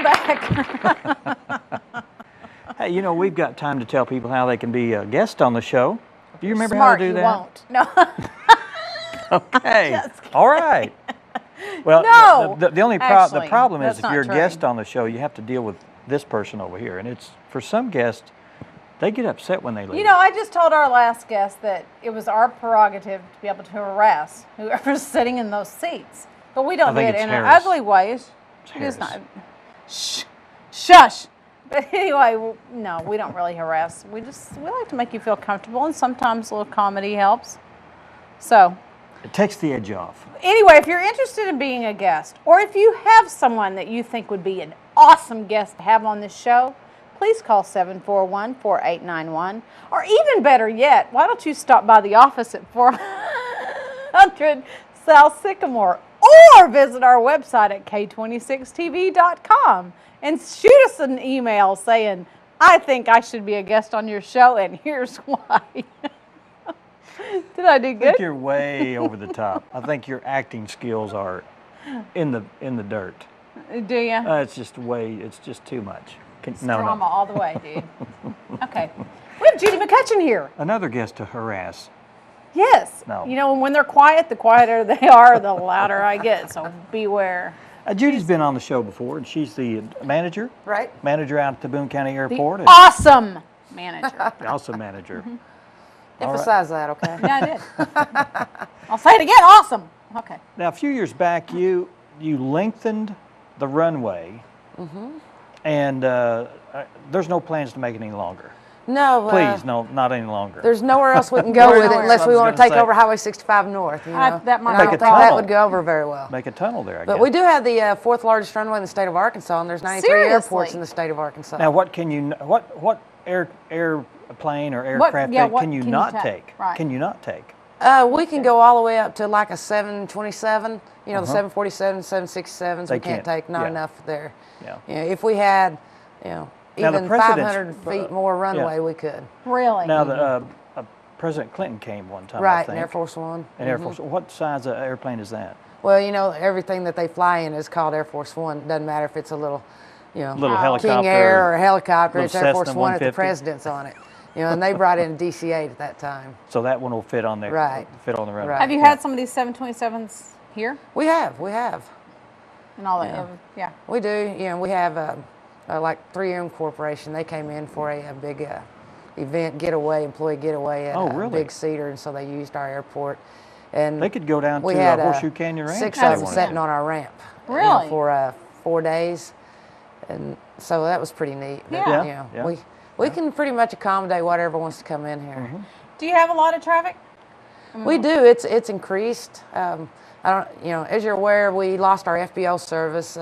come back. Hey, you know, we've got time to tell people how they can be a guest on the show. Do you remember Smart, how to do you that? won't. No. Okay. Just kidding. All right. Well, No, the only actually, the problem is that's if not you're a true. guest on the show, you have to deal with this person over here, and it's for some guests, they get upset when they leave. You know, I just told our last guest that it was our prerogative to be able to harass whoever's sitting in those seats. But we don't do think it it's in an Harris. ugly way. It is Harris. not. Shh. Shush. But anyway, no, we don't really harass. We like to make you feel comfortable, and sometimes a little comedy helps. So, It takes the edge off. anyway, if you're interested in being a guest, or if you have someone that you think would be an awesome guest to have on this show, please call 741-4891. Or even better yet, why don't you stop by the office at 400 South Sycamore, or visit our website at k26tv.com and shoot us an email saying, I think I should be a guest on your show, and here's why. Did I do I good? think you're way over the top. I think your acting skills are in the dirt. Do you? It's just too much. No, Drama no. all the way, dude. Okay. We have Judy McCutcheon here. Another guest to harass. Yes. No. You know, when they're quiet, the quieter they are, the louder I get. So beware. Judy's been on the show before, and she's the manager. Right. Manager out at the Boone County The Airport. awesome manager. Awesome manager. All right. Emphasize that, okay? Yeah, I did. I'll say it again. Awesome. Okay. Now, a few years back, you lengthened the runway, and there's no plans to make it any longer. No. Please, no, not any longer. There's nowhere else we can go with it nowhere. unless I we was want to gonna take say. over Highway 65 North. You know? That might And I make don't a think that tunnel. would go over very well. Make a tunnel there, I But guess. we do have the fourth largest runway in the state of Arkansas, and there's 93 airports Seriously? in the state of Arkansas. Now, what can you? What airplane or aircraft what can you can you not ta- take? right. Can you not take? We can go all the way up to like a 727. You know, the 747, 767s. They We can't can't, take. Not yeah. enough there. Yeah. You know, if we had, you know, Now, the even president's- 500 feet more runway, we could. Really? Now, the President Clinton came one time, I Right, think. in Air Force One. An Air Force. What size of airplane is that? Well, you know, everything that they fly in is called Air Force One. Doesn't matter if it's a little, you know, Little helicopter. King Air or a helicopter. Little It's Air Force Cessna One if the 150. president's on it. You know, and they brought in a DC-8 at that time. So that one will fit on there. Right. Fit on the runway. Right. Have you had some of these 727s here? We have. And all that? Yeah. We do. You know, we have like 3M Corporation. They came in for a big event getaway, employee getaway at Oh, a really? Big Cedar, and so they used our airport. And They could go down we to had Horseshoe Canyon Ranch. 6 if they of them wanted. sitting on our ramp. you know, Really? for 4 days, and so that was pretty neat. But, Yeah. you know, Yeah. we can pretty much accommodate whatever wants to come in here. Do you have a lot of traffic? We do. It's increased. I don't. You know, as you're aware, we lost our FBO service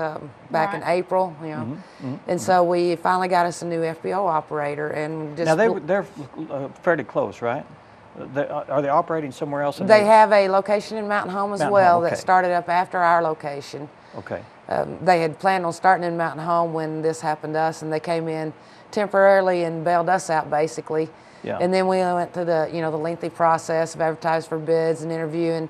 back in Right. April. You know, and so we finally got us a new FBO operator, and just Now they're fairly close, right? Are they operating somewhere else? they have a location in Mountain Home as Mountain well Home, okay. that started up after our location. Okay. They had planned on starting in Mountain Home when this happened to us, and they came in temporarily and bailed us out basically. Yeah. And then we went through the the lengthy process of advertising for bids and interviewing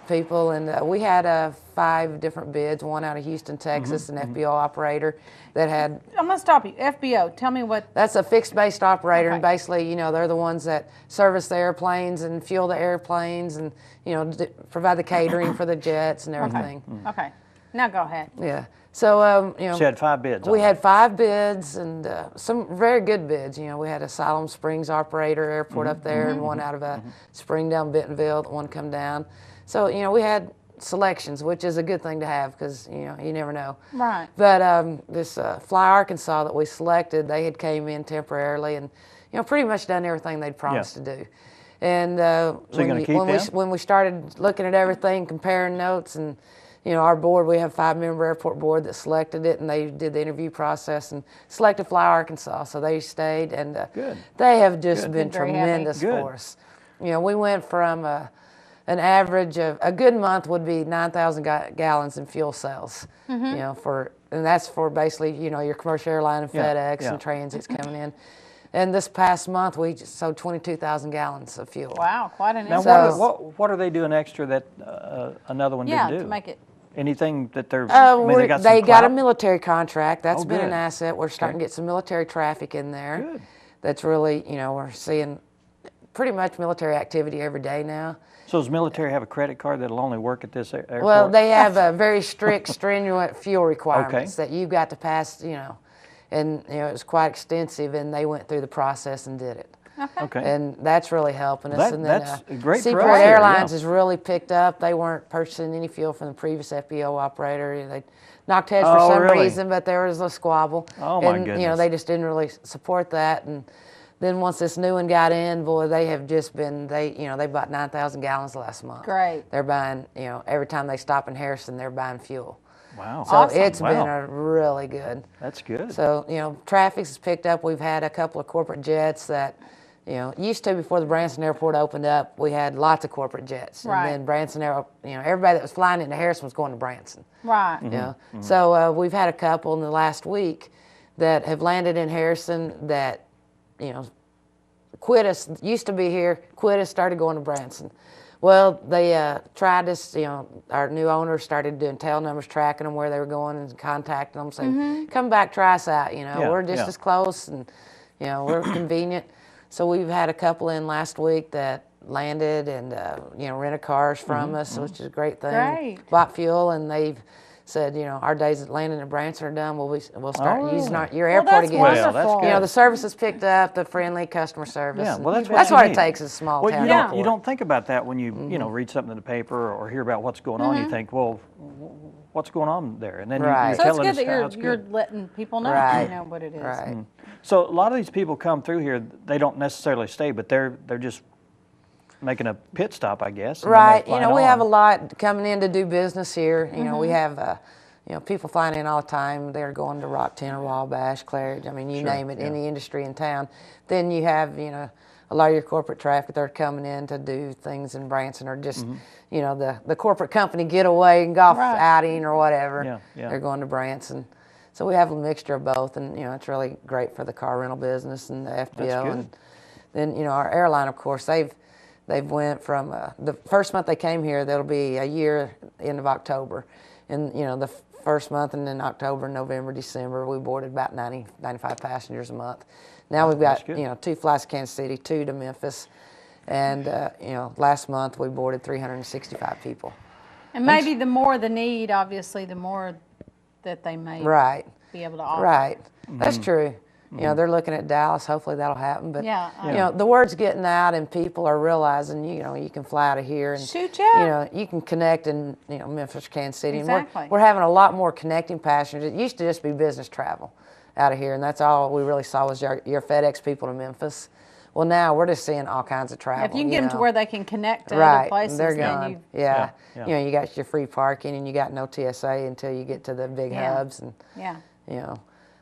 people, and we had 5 different bids. One out of Houston, Texas, an FBO operator that had. I'm going to stop you. FBO, tell me what. That's a fixed-based operator, and Okay. basically, they're the ones that service the airplanes and fuel the airplanes, and provide the catering for the jets and everything. Okay. Now go ahead. Yeah. So She had 5 bids. we on had it. 5 bids and some very good bids. We had a Siloam Springs operator airport up there, and one out of Springdale, Bentonville, one come down. So we had selections, which is a good thing to have because you never know. Right. But this Fly Arkansas that we selected, they had came in temporarily and pretty much done everything they'd promised to do. And So you're gonna keep them? when we started looking at everything, comparing notes, and our board, we have a 5-member airport board that selected it, and they did the interview process and selected Fly Arkansas. So they stayed, and Good. they have just been Been very happy. tremendous Good. for us. We went from an average of a good month would be 9,000 gallons in fuel sales. And that's for basically your commercial airline and Yeah, FedEx yeah. and transits coming in. And this past month we just sold 22,000 gallons of fuel. Wow, quite an Now, increase. So- what are they doing extra that another one Yeah, didn't do? to make it. Anything that they're, I mean, they got some they got a clout? military contract. That's Oh, been an good. asset. We're starting to get some military traffic in there. Good. That's really, we're seeing pretty much military activity every day now. So does military have a credit card that'll only work at this airport? Well, they have very strict, stringent fuel requirements that you've got to pass, and it was quite extensive, and they went through the process and did it. Okay. And that's really helping us. And then That's great for Seaport us here, Airlines yeah. has really picked up. They weren't purchasing any fuel from the previous FBO operator. They knocked heads for Oh, some really? reason, but there was a squabble. Oh, my and, goodness. they just didn't really support that. And then once this new one got in, boy, they have just been, they bought 9,000 gallons last month. Great. They're buying, every time they stop in Harrison, they're buying fuel. Wow. So Awesome. it's been Wow. a really good. That's good. So, traffic has picked up. We've had a couple of corporate jets that, used to before the Branson Airport opened up, we had lots of corporate jets. Right. And then Branson Airport, everybody that was flying into Harrison was going to Branson. Right. So we've had a couple in the last week that have landed in Harrison that, quit us, used to be here, quit us, started going to Branson. Well, they tried us, our new owner started doing tail numbers, tracking them where they were going and contacting them, saying, come back, try us out, we're just as close and, we're convenient. So we've had a couple in last week that landed and, rented cars from us, which is a great thing. Great. Bought fuel and they've said, our days at landing at Branson are done. We'll start using your airport that's again. Well, that's wonderful. good. The service has picked up, the friendly customer service. Yeah, and well, that's that's what what you it need. takes in a small Well, town. you don't, airport. you don't think about that when you, read something in the paper or hear about what's going on. You think, well, what's going on there? And then Right. you're So it's telling good us that how it's you're good. letting people know, Right. what it is. Right. So a lot of these people come through here, they don't necessarily stay, but they're just making a pit stop, I guess. and then they're Right. flying We have a on. lot coming in to do business here. We have, people flying in all the time. They're going to Rockton or Wabash, Claridge. I mean, you Sure, name it, yeah. any industry in town. Then you have, a lot of your corporate traffic. They're coming in to do things in Branson or just, the corporate company getaway and golf Right. outing or whatever. Yeah, yeah. They're going to Branson. So we have a mixture of both, and it's really great for the car rental business and the FBO. good. And then our airline, of course, they've went from the first month they came here. That'll be a year end of October, and the first month, and then October, November, December, we boarded about 90, 95 passengers a month. Now we've got That's good. 2 flights to Kansas City, 2 to Memphis, and last month we boarded 365 people. And maybe the more the need, obviously, the more that they may Right. be able to offer. Right. That's true. They're looking at Dallas. Hopefully that'll happen. But Yeah, the word's getting out, and people are realizing you can fly out of here and Shoot, yeah. you can connect in Memphis, Kansas City. Exactly. And we're having a lot more connecting passengers. It used to just be business travel out of here, and that's all we really saw was your FedEx people to Memphis. Well, now we're just seeing all kinds of travel. If you can get them to where they can connect to other Right, places, they're then gone. you Yeah. Yeah. You got your free parking, and you got no TSA until you get to the big Yeah. hubs, and yeah.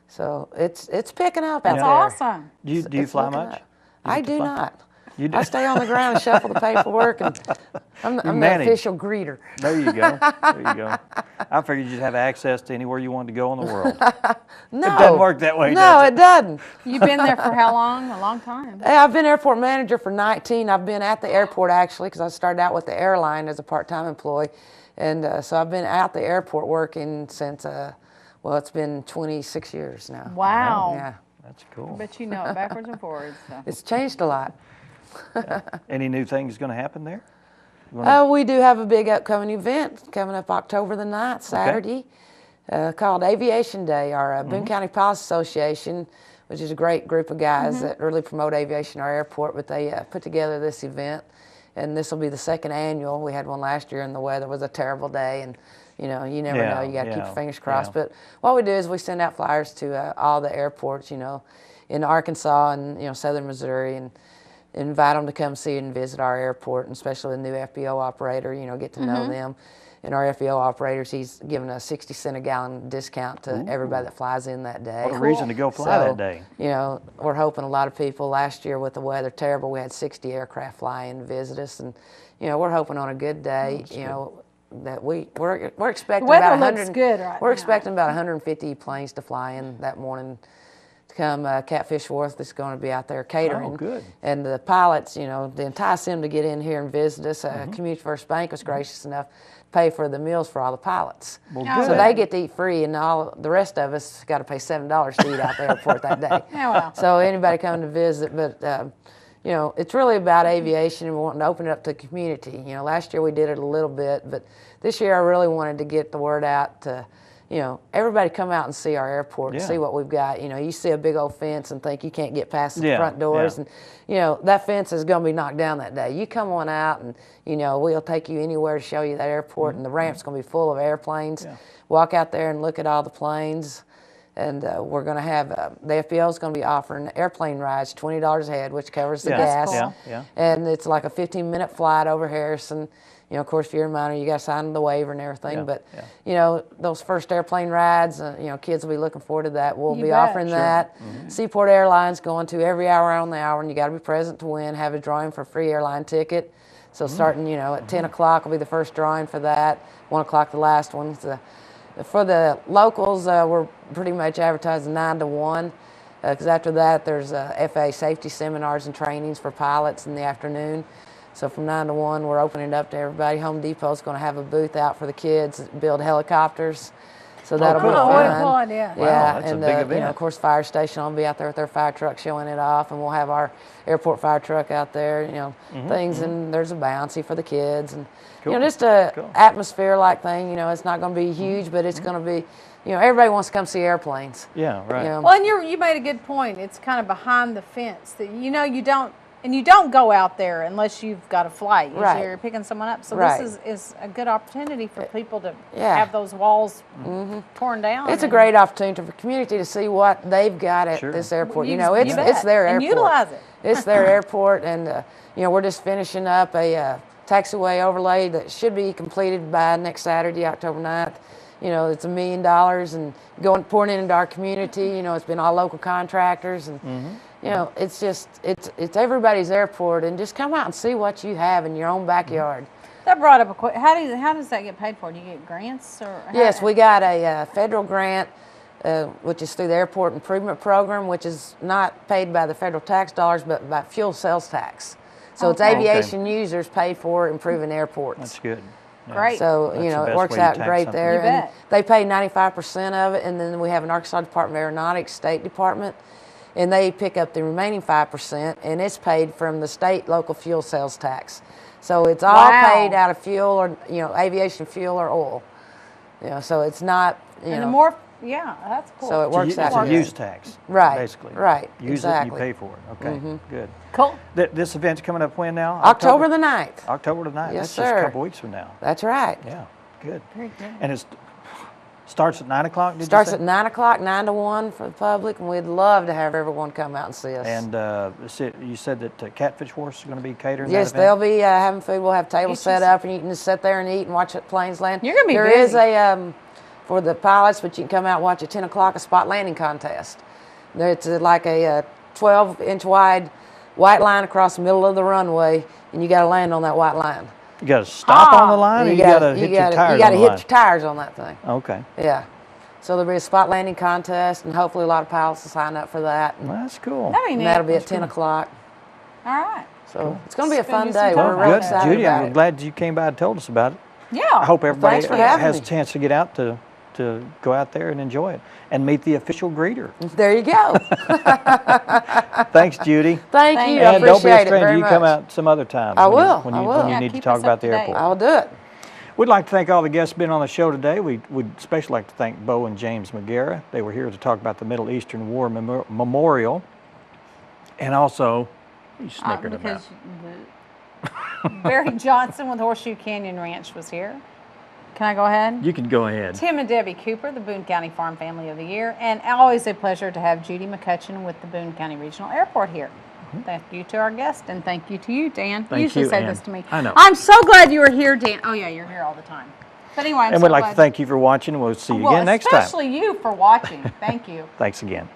so it's picking up out That's there. awesome. Do you It's fly looking much? up. I get to do fly? not. You do? I stay on the ground and shuffle the paperwork, and I'm the manage. official greeter. There you go. There you go. I figured you'd have access to anywhere you wanted to go in the world. No, It doesn't work that way, No, does it doesn't. You've been there for how long? A long time. Hey, I've been airport manager for 19. I've been at the airport actually because I started out with the airline as a part-time employee, and so I've been at the airport working since it's been 26 years now. Wow. Yeah, That's cool. But you know it backwards and forwards. So. it's changed a lot. Any new things going to happen there? We do have a big upcoming event coming up October the 9th, Saturday, called Aviation Day. Our Boone County Pilots Association, which is a great group of guys that really promote aviation at our airport, but they put together this event, and this will be the second annual. We had one last year, and the weather was a terrible day, and you never know. You got to keep your fingers crossed. Yeah. But what we do is we send out flyers to all the airports, in Arkansas and southern Missouri, and invite them to come see and visit our airport, and especially the new FBO operator, get to know them. And our FBO operators, he's giving a 60 cent a gallon discount to everybody that flies in that day. What a reason to go fly that day. We're hoping a lot of people. Last year with the weather terrible, we had 60 aircraft fly in and visit us, and we're hoping on a good day, that we're expecting The weather about looks 100. good right We're now. expecting about 150 planes to fly in that morning to come Catfish Wharf that's going to be out there catering. Oh, good. And the pilots, you know, to entice them to get in here and visit us, Community First Bank was gracious enough to pay for the meals for all the pilots. Well, Oh, So good. they get to eat free, and all the rest of us got to pay $7 to eat out the airport that day. Yeah, well. So anybody coming to visit, but you know, it's really about aviation and wanting to open it up to the community. You know, last year we did it a little bit, but this year I really wanted to get the word out to, you know, everybody come out and see our airport and Yeah. see what we've got. You know, you see a big old fence and think you can't get past the Yeah, front doors, yeah. and you know that fence is going to be knocked down that day. You come on out, and you know we'll take you anywhere to show you that airport, and the ramp's going to be full of airplanes. Yeah. Walk out there and look at all the planes. And we're going to have, the FBO is going to be offering airplane rides, $20 a head, which covers the Yeah. gas. That's cool. Yeah. And it's like a 15-minute flight over Harrison. You know, of course, if you're a minor, you got to sign the waiver and everything. Yeah, But, yeah. you know, those first airplane rides, you know, kids will be looking forward to that. We'll You be bet. offering Sure. that. Seaport Airlines going to every hour on the hour, and you got to be present to win. Have a drawing for a free airline ticket. So starting, you know, at 10 o'clock will be the first drawing for that. 1 o'clock the last one. For the locals, we're pretty much advertising 9 to 1, because after that there's FAA safety seminars and trainings for pilots in the afternoon. So from 9 to 1, we're opening it up to everybody. Home Depot's going to have a booth out for the kids that build helicopters. So that'll cool. be Oh, fun. what a cool idea. Wow, Yeah, that's a and big you know, event. of course, fire station will be out there with their fire truck showing it off, and we'll have our airport fire truck out there. You know, things, and there's a bouncy for the kids, and you know, Cool. just a Cool. atmosphere-like thing. You know, it's not going to be huge, but it's going to be, you know, everybody wants to come see airplanes. Yeah, right. You know, Well, and you made a good point. It's kind of behind the fence that you know you don't go out there unless you've got a flight. Usually Right. you're picking someone up. So Right. this is a good opportunity for people to Yeah. have those walls torn down. it's a and- great opportunity for the community to see what they've got at Sure. this airport. You- You know, you it's bet. their And airport. utilize it. It's their airport, and you know, we're just finishing up a taxiway overlay that should be completed by next Saturday, October 9th. You know, it's $1 million and pouring it into our community. You know, it's been all local contractors, and you know, it's just it's everybody's airport, and just come out and see what you have in your own backyard. That brought up a question. How does that get paid for? Do you get grants or? Yes, we got a federal grant, which is through the Airport Improvement Program, which is not paid by the federal tax dollars, but by fuel sales tax. So it's Okay. aviation users pay for improving airports. That's good. Yeah. Great. So, That's you the know, it best works way to out tax great something. there. You And bet. they pay 95% of it, and then we have an Arkansas Department of Aeronautics State Department, and they pick up the remaining 5%, and it's paid from the state local fuel sales tax. So it's all Wow. paid out of fuel or, you know, aviation fuel or oil. You know, so it's not, you And know. the more, yeah, that's cool. So it works It's out a good. use tax, Right, basically. right, Use exactly. it, you pay for it. Okay, good. Cool. This event's coming up when now? October the 9th. October the 9th. Yes, That's just a sir. couple weeks from now. That's right. Yeah, good. Very good. And it starts at 9 o'clock, did Starts you at say? 9 o'clock, 9 to 1 for the public, and we'd love to have everyone come out and see us. And you said that Catfish Wharf is going to be catering Yes, that event? they'll be having food. We'll have tables Get set you up, and you can just sit there and eat and watch the planes land. You're gonna be There is busy. a for the pilots, but you can come out and watch at 10 o'clock a spot landing contest. It's like a 12-inch wide white line across the middle of the runway, and you got to land on that white line. You got to stop on the line, And or you got to hit your tires You got on to the hit line? your tires on that thing. Okay, Yeah. So there'll be a spot landing contest, and hopefully a lot of pilots will sign up for that. well, that's cool. That'd be And neat. that'll be at 10 o'clock. All right. So it's going to be a Spend fun you some day. time We're with real Good, that. excited Judy, about I'm it. glad you came by and told us about it. Yeah. I hope everybody thanks for having has me. a chance to get out to go out there and enjoy it and meet the official greeter. There you go. Thanks, Judy. Thank Thank you. you. I And don't be a appreciate it stranger. very You much. come out some other time. I when you- will. When I you, will. when you Yeah, need to keep talk us about up the to date. airport. I'll do it. We'd like to thank all the guests been on the show today. We'd especially like to thank Bo and James McGarrah. They were here to talk about the Middle Eastern War Memorial. And also, you snickered about. Because Barry Johnson with Horseshoe Canyon Ranch was here. Can I go ahead? You can go ahead. Tim and Debbie Cooper, the Boone County Farm Family of the Year, and always a pleasure to have Judy McCutcheon with the Boone County Regional Airport here. Thank you to our guest, and thank you to you, Dan. Thank usually you, say Ann. this to me. I know. I'm so glad you were here, Dan. Oh yeah, you're here all the time. But anyway, I'm And so we'd like glad. to thank you for watching. We'll see you Well, again next time. especially you for watching. Thank you. Thanks again.